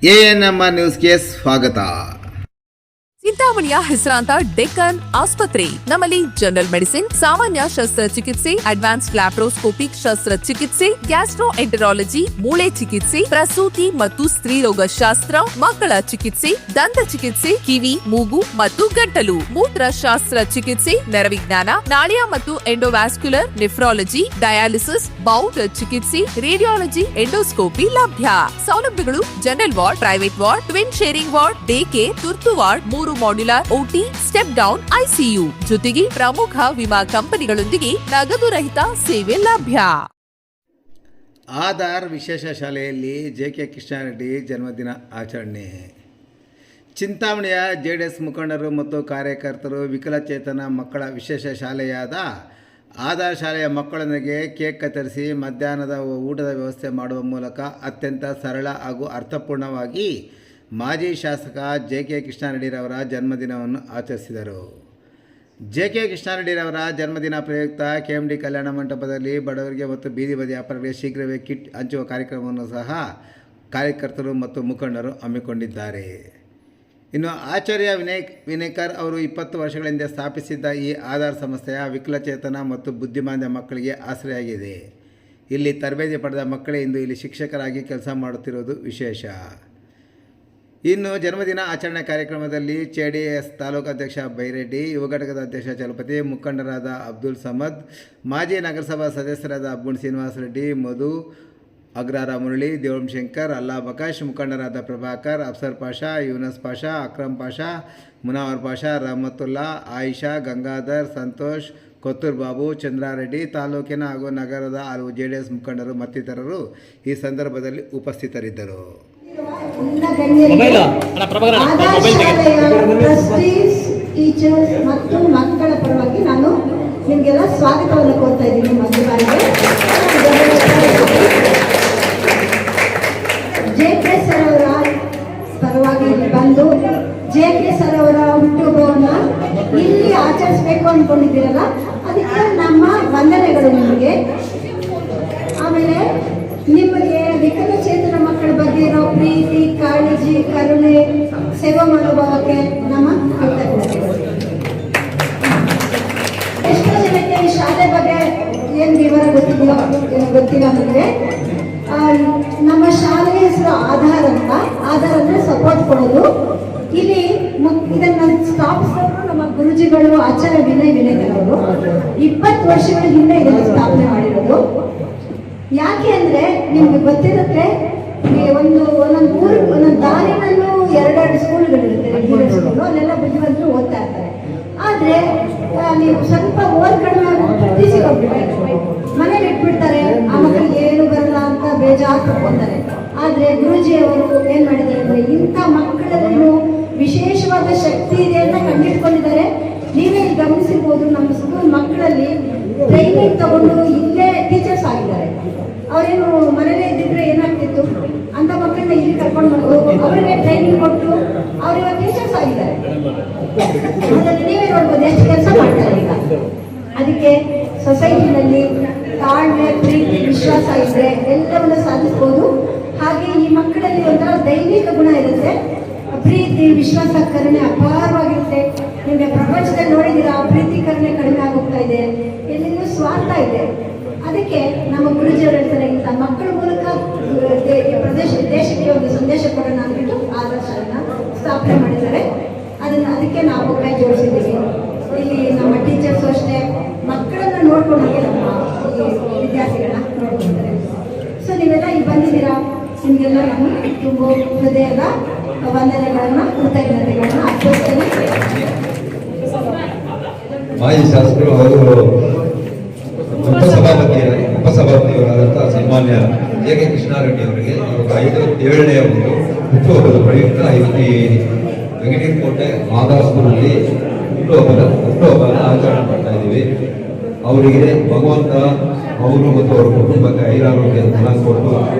ANM ನ್ಯೂಸ್ಗೆ ಸ್ವಾಗತ. ಚಿಂತಾಮಣಿಯ ಹೆಸರಾಂತ ಡೆಕ್ಕನ್ ಆಸ್ಪತ್ರೆ. ನಮ್ಮಲ್ಲಿ ಜನರಲ್ ಮೆಡಿಸಿನ್, ಸಾಮಾನ್ಯ ಶಸ್ತ್ರಚಿಕಿತ್ಸೆ, ಅಡ್ವಾನ್ಸ್ಡ್ ಲ್ಯಾಪ್ರೋಸ್ಕೋಪಿಕ್ ಶಸ್ತ್ರಚಿಕಿತ್ಸೆ, ಗ್ಯಾಸ್ಟ್ರೋಎಂಟರಾಲಜಿ, ಮೂಳೆ ಚಿಕಿತ್ಸೆ, ಪ್ರಸೂತಿ ಮತ್ತು ಸ್ತ್ರೀರೋಗ ಶಾಸ್ತ್ರ, ಮಕ್ಕಳ ಚಿಕಿತ್ಸೆ, ದಂತ ಚಿಕಿತ್ಸೆ, ಕಿವಿ, ಮೂಗು ಮತ್ತು ಗಂಟಲು, ಮೂತ್ರಶಾಸ್ತ್ರ ಚಿಕಿತ್ಸೆ, ನರವಿಜ್ಞಾನ, ನಾಳಿಯ ಮತ್ತು ಎಂಡೋವ್ಯಾಸ್ಕ್ಯುಲರ್, ನೆಫ್ರಾಲಜಿ, ಡಯಾಲಿಸಿಸ್, ಬೌಲ್ ಚಿಕಿತ್ಸೆ, ರೇಡಿಯಾಲಜಿ, ಎಂಡೋಸ್ಕೋಪಿ ಲಭ್ಯ. ಸೌಲಭ್ಯಗಳು: general ward, private ward, twin sharing ward, day care, ತುರ್ತು ward, 3 modular OT, step down ICU, ಜೊತೆಗೆ ಪ್ರಮುಖ ವಿಮಾ ಕಂಪನಿಗಳೊಂದಿಗೆ ನಗದು ರಹಿತ ಸೇವೆ ಲಭ್ಯ. ಆಧಾರ್ ವಿಶೇಷ ಶಾಲೆಯಲ್ಲಿ ಜೆಕೆ ಕೃಷ್ಣಾರೆಡ್ಡಿ ಜನ್ಮದಿನ ಆಚರಣೆ. ಚಿಂತಾಮಣಿಯ ಜೆಡಿಎಸ್ ಮುಖಂಡರು ಮತ್ತು ಕಾರ್ಯಕರ್ತರು ವಿಕಲಚೇತನ ಮಕ್ಕಳ ವಿಶೇಷ ಶಾಲೆಯಾದ ಆಧಾರ್ ಶಾಲೆಯ ಮಕ್ಕಳೊಂದಿಗೆ ಕೇಕ್ ಕತ್ತರಿಸಿ ಮಧ್ಯಾಹ್ನದ ಊಟದ ವ್ಯವಸ್ಥೆ ಮಾಡುವ ಮೂಲಕ ಅತ್ಯಂತ ಸರಳ ಹಾಗೂ ಅರ್ಥಪೂರ್ಣವಾಗಿ ಮಾಜಿ ಶಾಸಕ ಜೆಕೆ ಕೃಷ್ಣಾರೆಡ್ಡಿರವರ ಜನ್ಮದಿನವನ್ನು ಆಚರಿಸಿದರು. ಜೆಕೆ ಕೃಷ್ಣಾರೆಡ್ಡಿರವರ ಜನ್ಮದಿನ ಪ್ರಯುಕ್ತ ಕೆಎಂಡಿ ಕಲ್ಯಾಣ ಮಂಟಪದಲ್ಲಿ ಬಡವರಿಗೆ ಮತ್ತು ಬೀದಿ ಬದಿ ವ್ಯಾಪಾರಿಗಳಿಗೆ ಶೀಘ್ರವೇ ಕಿಟ್ ಹಂಚುವ ಕಾರ್ಯಕ್ರಮವನ್ನು ಸಹ ಕಾರ್ಯಕರ್ತರು ಮತ್ತು ಮುಖಂಡರು ಹಮ್ಮಿಕೊಂಡಿದ್ದಾರೆ. ಇನ್ನು ಆಚಾರ್ಯ ವಿನೇಕರ್ ಅವರು 20 ವರ್ಷಗಳ ಹಿಂದೆ ಸ್ಥಾಪಿಸಿದ್ದ ಈ ಆಧಾರ್ ಸಂಸ್ಥೆಯ ವಿಕಲಚೇತನ ಮತ್ತು ಬುದ್ಧಿಮಾಂದ್ಯ ಮಕ್ಕಳಿಗೆ ಆಶ್ರಯವಾಗಿದೆ. ಇಲ್ಲಿ ತರಬೇತಿ ಪಡೆದ ಮಕ್ಕಳೇ ಇಂದು ಇಲ್ಲಿ ಶಿಕ್ಷಕರಾಗಿ ಕೆಲಸ ಮಾಡುತ್ತಿರುವುದು ವಿಶೇಷ. ಇನ್ನು ಜನ್ಮದಿನ ಆಚರಣೆ ಕಾರ್ಯಕ್ರಮದಲ್ಲಿ ಜೆಡಿಎಸ್ ತಾಲೂಕು ಅಧ್ಯಕ್ಷ ಬೈರೆಡ್ಡಿ, ಯುವ ಘಟಕದ ಅಧ್ಯಕ್ಷ ಚಲಪತಿ, ಮುಖಂಡರಾದ ಅಬ್ದುಲ್ ಸಮದ್, ಮಾಜಿ ನಗರಸಭಾ ಸದಸ್ಯರಾದ ಅಬ್ಬುಣ್ ಶ್ರೀನಿವಾಸ ರೆಡ್ಡಿ, ಮಧು, ಅಗ್ರಾರ ಮುರಳಿ, ದೇವಂಶಂಕರ್, ಅಲ್ಲಾ ಬಕಾಶ್, ಮುಖಂಡರಾದ ಪ್ರಭಾಕರ್, ಅಫ್ಸರ್ ಪಾಷಾ, ಯೂನಸ್ ಪಾಷಾ, ಅಕ್ರಮ್ ಪಾಷಾ, ಮುನಾವರ್ ಪಾಷಾ, ರಹಮತುಲ್ಲಾ, ಆಯಿಷಾ, ಗಂಗಾಧರ್, ಸಂತೋಷ್, ಕೊತ್ತೂರು ಬಾಬು, ಚಂದ್ರಾರೆಡ್ಡಿ, ತಾಲೂಕಿನ ಹಾಗೂ ನಗರದ ಹಲವು ಜೆಡಿಎಸ್ ಮುಖಂಡರು ಮತ್ತಿತರರು ಈ ಸಂದರ್ಭದಲ್ಲಿ ಉಪಸ್ಥಿತರಿದ್ದರು. ಟೀಚರ್ಸ್ ಮತ್ತು ಮಕ್ಕಳ ಪರವಾಗಿ ನಾನು ನಿಮಗೆಲ್ಲ ಸ್ವಾಗತವನ್ನು ಕೋರ್ತಾ ಇದ್ದೀನಿ. ಮೊದಲ ಬಾರಿಗೆ ಜೆ.ಕೆ. ಸರ್ ಅವರ ಪರವಾಗಿ ಬಂದು ಜೆ.ಕೆ. ಸರ್ ಅವರ ಹುಟ್ಟುಹಬ್ಬವನ್ನು ಇಲ್ಲಿ ಆಚರಿಸಬೇಕು ಅಂದ್ಕೊಂಡಿದ್ದೀರಲ್ಲ, ಅದಕ್ಕೆ ನಮ್ಮ ವಂದನೆಗಳು ನಿಮಗೆ. ಆಮೇಲೆ ನಿಮಗೆ ವಿಕಲಚೇತನ ಮಕ್ಕಳ ಬಗ್ಗೆ ಇರೋ ಪ್ರೀತಿ, ಕಾಳಜಿ, ಕರುಣೆ, ಸೇವಾ ಮನೋಭಾವಕ್ಕೆ ನಮ್ಮ ಕೃತಜ್ಞತೆಗಳು. ಎಷ್ಟೋ ಜನಕ್ಕೆ ಈ ಶಾಲೆ ಬಗ್ಗೆ ಏನು ವಿವರ ಗೊತ್ತಿಲ್ಲ ಅಂದರೆ, ನಮ್ಮ ಶಾಲೆಯ ಹೆಸರು ಆಧಾರ್ ಅಂತ. ಆಧಾರ್ ಅಂದರೆ ಸಪೋರ್ಟ್ ಕೊಡೋದು. ಇಲ್ಲಿ ಇದನ್ನು ಸ್ಥಾಪಿಸಿದ್ರು ನಮ್ಮ ಗುರುಜಿಗಳು ಆಚಾರ್ಯ ವಿನೇಕರ್ ಅವರು 20 ವರ್ಷಗಳ ಹಿಂದೆ ಇದನ್ನು ಸ್ಥಾಪನೆ ಮಾಡಿರೋದು. ಯಾಕೆ ಅಂದರೆ ನಿಮ್ಗೆ ಗೊತ್ತಿರುತ್ತೆ, ಒಂದೊಂದು ದಾರಿನಲ್ಲೂ 2 ಸ್ಕೂಲ್ಗಳಿರುತ್ತೆ, ರೆಗ್ಯುಲರ್ ಸ್ಕೂಲು. ಅಲ್ಲೆಲ್ಲ ಬುದ್ಧಿವಂತರು ಓದ್ತಾ ಇರ್ತಾರೆ. ಆದರೆ ನೀವು ಸ್ವಲ್ಪ ಓದ್ ಕಡಿಮೆ ಬುದ್ಧಿ ಸಿಗೋಗ್ಬಿಡ್ತಾರೆ, ಮನೇಲಿ ಇಟ್ಬಿಡ್ತಾರೆ. ಆ ಮಕ್ಕಳಿಗೆ ಏನು ಬರಲ್ಲ ಅಂತ ಬೇಜಾರು ತಗೊಂತಾರೆ. ಆದರೆ ಗುರುಜಿಯವರು ಏನು ಮಾಡಿದ್ದಾರೆ ಅಂದರೆ, ಇಂಥ ಮಕ್ಕಳಲ್ಲೂ ವಿಶೇಷವಾದ ಶಕ್ತಿ ಇದೆ ಅಂತ ಕಂಡಿಟ್ಕೊಂಡಿದ್ದಾರೆ. ನೀವೇ ಗಮನಿಸಿರ್ಬೋದು, ನಮ್ಮ ಸ್ಕೂಲ್ ಮಕ್ಕಳಲ್ಲಿ ಟ್ರೈನಿಂಗ್ ತಗೊಂಡು ಇಲ್ಲೇ ಟೀಚರ್ಸ್ ಆಗಿದ್ದಾರೆ. ಅವರೇನು ಮನೇಲೇ ಇದ್ದಿದ್ರೆ ಏನಾಗ್ತಿತ್ತು, ಅಂತ ಮಕ್ಕಳನ್ನ ಇಲ್ಲಿ ಕರ್ಕೊಂಡು ಬಂದು ಅವರಿಗೆ ಟ್ರೈನಿಂಗ್ ಕೊಟ್ಟು ಅವ್ರಿಗೆ ಟೀಚರ್ಸ್ ಆಗಿದ್ದಾರೆ. ಅದನ್ನು ನೀವೇ ನೋಡ್ಬೋದು ಎಷ್ಟು ಕೆಲಸ ಮಾಡ್ತಾರೆ ಈಗ. ಅದಕ್ಕೆ ಸೊಸೈಟಿನಲ್ಲಿ ತಾಳ್ಮೆ, ಪ್ರೀತಿ, ವಿಶ್ವಾಸ ಇದ್ರೆ ಎಲ್ಲವನ್ನ ಸಾಧಿಸ್ಬೋದು. ಹಾಗೆ ಈ ಮಕ್ಕಳಲ್ಲಿ ಒಂಥರ ದೈವಿಕ ಗುಣ ಇರುತ್ತೆ, ಪ್ರೀತಿ, ವಿಶ್ವಾಸ, ಕರುಣೆ ಅಪಾರವಾಗಿರುತ್ತೆ. ನಿಮಗೆ ಪ್ರಪಂಚದಲ್ಲಿ ನೋಡಿದ್ದೀರಾ, ಪ್ರೀತಿ ಕರುಣೆ ಕಡಿಮೆ ಆಗೋಗ್ತಾ ಇದೆ, ಎಲ್ಲಿಂದ ಸ್ವಾರ್ಥ ಇದೆ. ಅದಕ್ಕೆ ನಮ್ಮ ಗುರುಜಿಯವರು ಹೇಳ್ತಾರೆ, ಇಂಥ ಮಕ್ಕಳ ಮೂಲಕ ದೇಶಕ್ಕೆ ಒಂದು ಸಂದೇಶ ಕೊಡೋಣ ಅಂದ್ಬಿಟ್ಟು ಆಧಾರ್ ಶಾಲೆನ ಸ್ಥಾಪನೆ ಮಾಡಿದ್ದಾರೆ. ಅದಕ್ಕೆ ನಾವು ಕೈ ಜೋಡಿಸಿದ್ದೀವಿ. ಇಲ್ಲಿ ನಮ್ಮ ಟೀಚರ್ಸು ಅಷ್ಟೇ ಮಕ್ಕಳನ್ನ ನೋಡ್ಕೊಂಡಾಗೆ ನಮ್ಮ ವಿದ್ಯಾರ್ಥಿಗಳನ್ನ ನೋಡ್ಕೊಳ್ತಾರೆ. ಸೊ ನೀವೆಲ್ಲ ಇಲ್ಲಿ ಬಂದಿದ್ದೀರಾ, ನಿಮಗೆಲ್ಲ ನಾನು ತುಂಬ ಹೃದಯದ ವಂದನೆಗಳನ್ನ, ಕೃತಜ್ಞತೆಗಳನ್ನ ಅರ್ಪಿಸ್ತೇನೆ. ಮಾಜಿ ಶಾಸಕರು ಅವರು ಉಪಸಭಾಪತಿಯವರಾದಂತಹ ಸನ್ಮಾನ್ಯ ಜೆ.ಕೆ. ಕೃಷ್ಣಾರೆಡ್ಡಿ ಅವರಿಗೆ 57ನೇ ಒಂದು ಹುಟ್ಟುಹಬ್ಬದ ಪ್ರಯುಕ್ತ ಈ ವೆಂಕಟೇಶಕೋಟೆ ಆಧಾರ್ ಸ್ಕೂಲಲ್ಲಿ ಹುಟ್ಟುಹಬ್ಬನ ಆಚರಣೆ ಮಾಡ್ತಾ ಇದ್ದೀವಿ. ಅವರಿಗೆ ಭಗವಂತ ಅವರು ಮತ್ತು ಅವರ ಕುಟುಂಬಕ್ಕೆ ಐರಾರೋಗ್ಯ ಫಲ ಕೊಟ್ಟು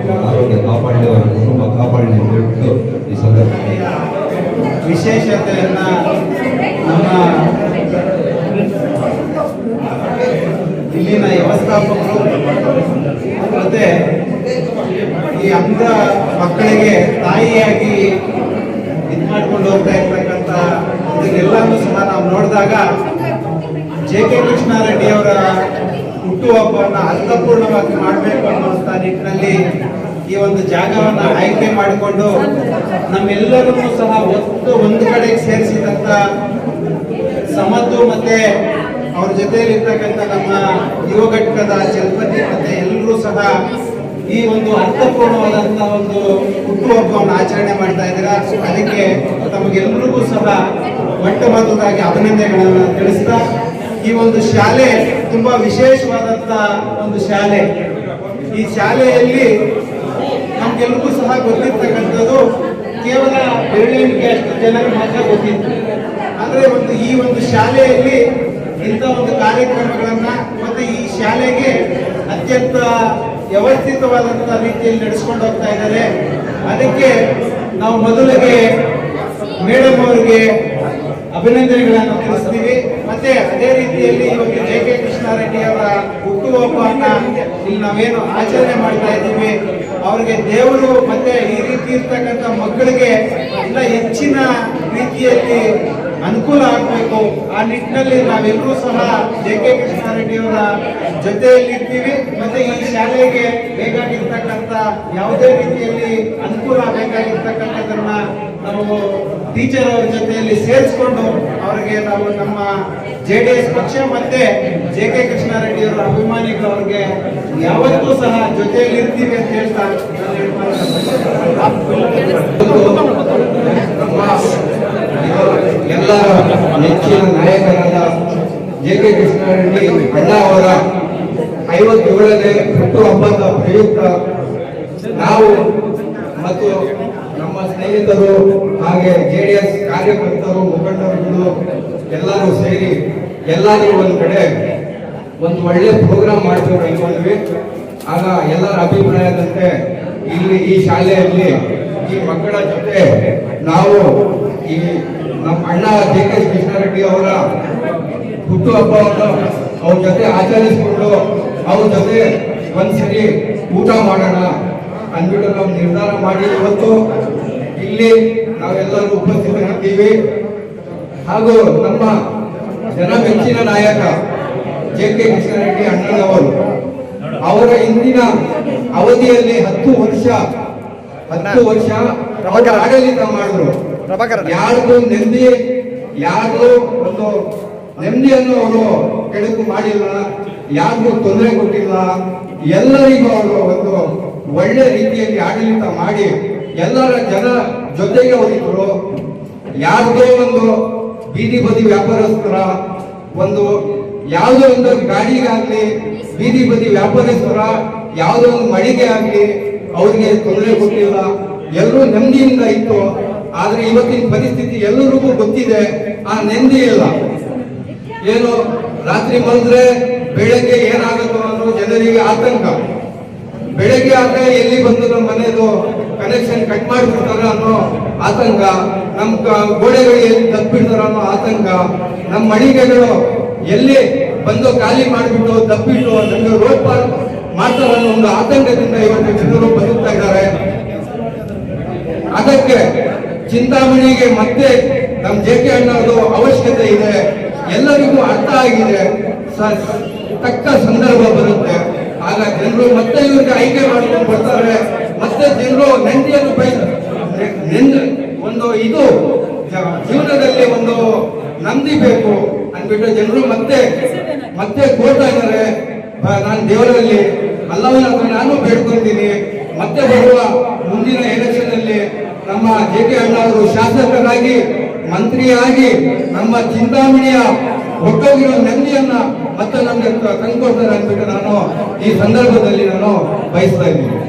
ಆರೋಗ್ಯ ಕಾಪಾಡಲಿ, ಅವರ ಕುಟುಂಬ ಕಾಪಾಡಲಿ ಅಂತ ಹೇಳ್ಬಿಟ್ಟು ಈ ಸಂದರ್ಭದಲ್ಲಿ ವಿಶೇಷತೆಯನ್ನು ನಮ್ಮ ಇಲ್ಲಿನ ವ್ಯವಸ್ಥಾಪಕರು ಮತ್ತೆ ಈ ಅಂಧ ಮಕ್ಕಳಿಗೆ ತಾಯಿಯಾಗಿ ಇದು ಮಾಡ್ಕೊಂಡು ಹೋಗ್ತಾ ಇರ್ತಕ್ಕಂಥ ಇದನ್ನೆಲ್ಲನೂ ಸಹ ನಾವು ನೋಡಿದಾಗ JK ಕೃಷ್ಣಾರೆಡ್ಡಿ ಅವರ ಹುಟ್ಟುಹಬ್ಬವನ್ನು ಅರ್ಥಪೂರ್ಣವಾಗಿ ಮಾಡಬೇಕು ಅನ್ನುವಂಥ ನಿಟ್ಟಿನಲ್ಲಿ ಈ ಒಂದು ಜಾಗವನ್ನು ಆಯ್ಕೆ ಮಾಡಿಕೊಂಡು ನಮ್ಮೆಲ್ಲರೂ ಸಹ ಒಂದು ಕಡೆಗೆ ಸೇರಿಸಿದಂಥ ಸಮದ್ದು ಮತ್ತೆ ಅವ್ರ ಜೊತೆಯಲ್ಲಿ ಇರ್ತಕ್ಕಂಥ ನಮ್ಮ ಯುವ ಘಟಕದ ಚಲಪತಿ ಮತ್ತೆ ಎಲ್ಲರೂ ಸಹ ಈ ಒಂದು ಅರ್ಥಪೂರ್ಣವಾದಂತ ಒಂದು ಹುಟ್ಟುಹಬ್ಬವನ್ನು ಆಚರಣೆ ಮಾಡ್ತಾ ಇದ್ದೀರಾ. ಅದಕ್ಕೆ ತಮಗೆಲ್ಲರಿಗೂ ಸಹ ಮೊಟ್ಟ ಮೊದಲಾಗಿ ಅಭಿನಂದನೆಗಳನ್ನು ತಿಳಿಸ್ತಾ, ಈ ಒಂದು ಶಾಲೆ ತುಂಬಾ ವಿಶೇಷವಾದಂತ ಒಂದು ಶಾಲೆ. ಈ ಶಾಲೆಯಲ್ಲಿ ನಮ್ಗೆಲ್ರಿಗೂ ಸಹ ಗೊತ್ತಿರ್ತಕ್ಕಂಥದ್ದು ಕೇವಲ ಬೆರಳೆಣಿಕೆ ಅಷ್ಟು ಜನರಿಗೆ ಮಾತ್ರ ಗೊತ್ತಿತ್ತು. ಅಂದ್ರೆ ಈ ಒಂದು ಶಾಲೆಯಲ್ಲಿ ಇಂಥ ಒಂದು ಕಾರ್ಯಕ್ರಮಗಳನ್ನ ಮತ್ತೆ ಈ ಶಾಲೆಗೆ ಅತ್ಯಂತ ವ್ಯವಸ್ಥಿತವಾದಂತಹ ರೀತಿಯಲ್ಲಿ ನಡೆಸ್ಕೊಂಡು ಹೋಗ್ತಾ ಇದ್ದಾರೆ. ಅದಕ್ಕೆ ನಾವು ಮೊದಲಿಗೆ ಮೇಡಮ್ ಅವರಿಗೆ ಅಭಿನಂದನೆಗಳನ್ನು ತಿಳಿಸ್ತೀವಿ. ಮತ್ತೆ ಅದೇ ರೀತಿಯಲ್ಲಿ ಇವತ್ತು JK ಕೃಷ್ಣಾರೆಡ್ಡಿ ಅವರ ಹುಟ್ಟುಹಬ್ಬವನ್ನ ಇಲ್ಲಿ ನಾವೇನು ಆಚರಣೆ ಮಾಡ್ತಾ ಇದ್ದೀವಿ, ಅವರಿಗೆ ದೇವರು ಮತ್ತೆ ಈ ರೀತಿ ಇರ್ತಕ್ಕಂಥ ಮಕ್ಕಳಿಗೆ ಎಲ್ಲ ಹೆಚ್ಚಿನ ರೀತಿಯಲ್ಲಿ ಅನುಕೂಲ ಆಗಬೇಕು. ಆ ನಿಟ್ಟಿನಲ್ಲಿ ನಾವೆಲ್ಲರೂ ಸಹ JK ಕೃಷ್ಣಾರೆಡ್ಡಿ ಅವರ ಜೊತೆಯಲ್ಲಿ ಇರ್ತೀವಿ. ಮತ್ತೆ ಈ ಶಾಲೆಗೆ ಬೇಕಾಗಿರ್ತಕ್ಕಂಥ ಯಾವುದೇ ರೀತಿಯಲ್ಲಿ ಅನುಕೂಲ ಬೇಕಾಗಿರ್ತಕ್ಕಂಥದನ್ನ ನಾವು ಟೀಚರ್ ಅವರ ಜೊತೆಯಲ್ಲಿ ಸೇರಿಸ್ಕೊಂಡು ಅವರಿಗೆ ನಾವು ನಮ್ಮ JDS ಪಕ್ಷ ಮತ್ತೆ JK ಕೃಷ್ಣಾರೆಡ್ಡಿ ಅವರ ಅಭಿಮಾನಿಗಳು ಅವ್ರಿಗೆ ಯಾವತ್ತೂ ಸಹ ಜೊತೆಯಲ್ಲಿ ಇರ್ತೀವಿ ಅಂತ ಹೇಳ್ತಾ ಎಲ್ಲರ ನೆಚ್ಚಿನ ನಾಯಕರಾದ JK ಕೃಷ್ಣಾರೆಡ್ಡಿ ಅಣ್ಣ ಅವರ 57ನೇ ಹುಟ್ಟುಹಬ್ಬದ ಪ್ರಯುಕ್ತ ನಾವು ಮತ್ತು ನಮ್ಮ ಸ್ನೇಹಿತರು ಹಾಗೆ JDS ಕಾರ್ಯಕರ್ತರು ಮುಖಂಡರುಗಳು ಎಲ್ಲರೂ ಸೇರಿ ಎಲ್ಲರೂ ಒಂದು ಕಡೆ ಒಂದು ಒಳ್ಳೆ ಪ್ರೋಗ್ರಾಮ್ ಮಾಡಬೇಕು ಅನ್ಕೊಂಡ್ವಿ. ಆಗ ಎಲ್ಲರ ಅಭಿಪ್ರಾಯದಂತೆ ಇಲ್ಲಿ ಈ ಶಾಲೆಯಲ್ಲಿ ಈ ಮಕ್ಕಳ ಜೊತೆ ನಾವು ಈ ನಮ್ಮ ಅಣ್ಣ JK ಕೃಷ್ಣಾರೆಡ್ಡಿ ಅವರ ಹುಟ್ಟುಹಬ್ಬವನ್ನು ಅವ್ರ ಜೊತೆ ಆಚರಿಸಿಕೊಂಡು ಅವ್ರ ಜೊತೆ ಒಂದ್ಸರಿ ಊಟ ಮಾಡೋಣ ಅಂದ್ಬಿಟ್ಟು ನಾವು ನಿರ್ಧಾರ ಮಾಡಿ ಇವತ್ತು ಇಲ್ಲಿ ನಾವೆಲ್ಲರೂ ಉಪಸ್ಥಿತರಿದ್ದೀವಿ. ಹಾಗೂ ನಮ್ಮ ಜನಮೆಚ್ಚಿನ ನಾಯಕ JK ಕೃಷ್ಣಾರೆಡ್ಡಿ ಅಣ್ಣನವರು ಅವರ ಇಂದಿನ ಅವಧಿಯಲ್ಲಿ 10 ವರ್ಷ ಆಡಳಿತ ಮಾಡಿದ್ರು. ಯಾರಿಗೂ ಒಂದು ನೆಮ್ಮದಿಯನ್ನು ಅವರು ಕೆಡುಕು ಮಾಡಿಲ್ಲ, ಯಾರಿಗೂ ತೊಂದರೆ ಕೊಟ್ಟಿಲ್ಲ. ಎಲ್ಲರಿಗೂ ಅವರು ಒಂದು ಒಳ್ಳೆ ರೀತಿಯಲ್ಲಿ ಆಡಳಿತ ಮಾಡಿ ಎಲ್ಲರ ಜನ ಜೊತೆಗೆ ಹೋಗಿದ್ರು. ಯಾರ್ದೋ ಒಂದು ಬೀದಿ ಬದಿ ವ್ಯಾಪಾರಸ್ಥರ ಒಂದು ಯಾವುದೋ ಒಂದು ಗಾಡಿಗಾಗ್ಲಿ ಬೀದಿ ಬದಿ ವ್ಯಾಪಾರಸ್ಥರ ಯಾವುದೋ ಒಂದು ಮಳಿಗೆ ಆಗ್ಲಿ ಅವ್ರಿಗೆ ತೊಂದರೆ ಕೊಟ್ಟಿಲ್ಲ. ಎಲ್ಲರೂ ನೆಮ್ಮದಿಯಿಂದ ಇತ್ತು. ಆದ್ರೆ ಇವತ್ತಿನ ಪರಿಸ್ಥಿತಿ ಎಲ್ಲರಿಗೂ ಗೊತ್ತಿದೆ, ಆ ನೆಮ್ಮದಿ ಇಲ್ಲ. ಏನು ರಾತ್ರಿ ಮಲಗಿದ್ರೆ ಬೆಳಗ್ಗೆ ಏನಾಗುತ್ತೋ ಅನ್ನೋ ಜನರಿಗೆ ಆತಂಕ. ಬೆಳಗ್ಗೆ ಆದ್ರೆ ಎಲ್ಲಿ ಬಂದು ನಮ್ಮ ಮನೆಯದು ಕನೆಕ್ಷನ್ ಕಟ್ ಮಾಡಿಬಿಡ್ತಾರ ಅನ್ನೋ ಆತಂಕ, ನಮ್ಮ ಗೋಡೆಗಳಿಗೆ ಎಲ್ಲಿ ತಪ್ಪಿಡ್ತಾರ ಅನ್ನೋ ಆತಂಕ, ನಮ್ಮ ಮಳಿಗೆಗಳು ಎಲ್ಲಿ ಬಂದು ಖಾಲಿ ಮಾಡಿಬಿಟ್ಟು ತಪ್ಪಿಟ್ಟು ನಮಗೆ ರೋಡ್ ಪಾರ್ ಮಾಡ್ತಾರ ಅನ್ನೋ ಒಂದು ಆತಂಕದಿಂದ ಇವತ್ತು ಜನರು ಬದುಕ್ತಾ ಇದ್ದಾರೆ. ಅದಕ್ಕೆ ಚಿಂತಾಮಣಿಗೆ ಮತ್ತೆ ನಮ್ಮ JK ಅಣ್ಣದು ಅವಶ್ಯಕತೆ ಇದೆ. ಎಲ್ಲರಿಗೂ ಅರ್ಥ ಆಗಿದೆ. ತಕ್ಕ ಸಂದರ್ಭ ಬರುತ್ತೆ, ಆಗ ಜನರು ಮತ್ತೆ ಇವ್ರಿಗೆ ಆಯ್ಕೆ ಮಾಡ್ಕೊಂಡು ಬರ್ತಾರೆ. ಮತ್ತೆ ಜನರು ನೆಮ್ಮದಿಯನ್ನು ಒಂದು ಇದು ಜೀವನದಲ್ಲಿ ಒಂದು ನೆಮ್ಮದಿ ಬೇಕು ಅಂದ್ಬಿಟ್ಟು ಜನರು ಮತ್ತೆ ಕೋರ್ತಾ ಇದ್ದಾರೆ. ನಾನು ದೇವರಲ್ಲಿ ಅಲ್ಲವನ ಹತ್ರ ನಾನು ಬೇಡ್ಕೊಂತೀನಿ, ಮತ್ತೆ ಬರುವ ಮುಂದಿನ ಎಲೆಕ್ಷನ್ ಅಲ್ಲಿ ನಮ್ಮ JK ಅಣ್ಣ ಅವರು ಶಾಸಕರಾಗಿ ಮಂತ್ರಿಯಾಗಿ ನಮ್ಮ ಚಿಂತಾಮಣಿಯ ಒಟ್ಟೋಗಿರೋ ನೆಮ್ಮದಿಯನ್ನ ಮತ್ತೆ ನಮ್ಗೆ ತಂದ್ಕೊಡ್ತಾರೆ ಅಂದ್ಬಿಟ್ಟು ನಾನು ಈ ಸಂದರ್ಭದಲ್ಲಿ ನಾನು ಬಯಸ್ತಾ ಇದ್ದೀನಿ.